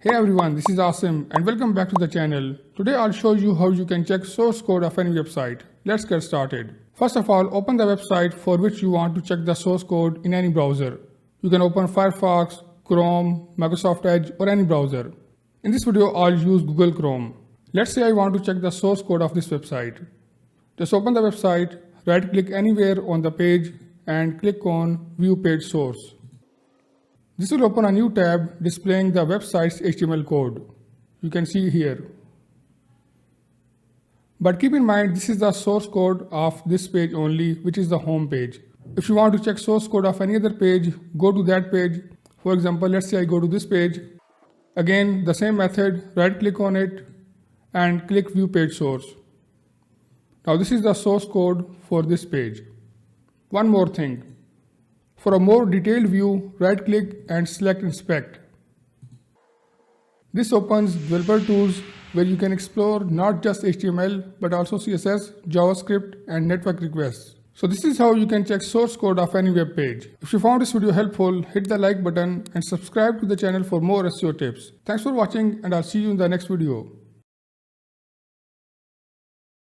Hey everyone, this is Asim and welcome back to the channel. Today I'll show you how you can check source code of any website. Let's get started. First of all, open the website for which you want to check the source code in any browser. You can open Firefox, Chrome, Microsoft Edge or any browser. In this video I'll use Google Chrome. Let's say I want to check the source code of this website. Just open the website, right click anywhere on the page and click on View Page Source. This will open a new tab displaying the website's HTML code. You can see here. But keep in mind this is the source code of this page only, which is the home page. If you want to check source code of any other page, go to that page. For example, let's say I go to this page. Again, the same method, right click on it and click View Page Source. Now this is the source code for this page. One more thing. For a more detailed view, right click and select Inspect. This opens Developer Tools where you can explore not just HTML but also CSS, JavaScript and network requests. So this is how you can check source code of any web page. If you found this video helpful, hit the like button and subscribe to the channel for more SEO tips. Thanks for watching and I'll see you in the next video.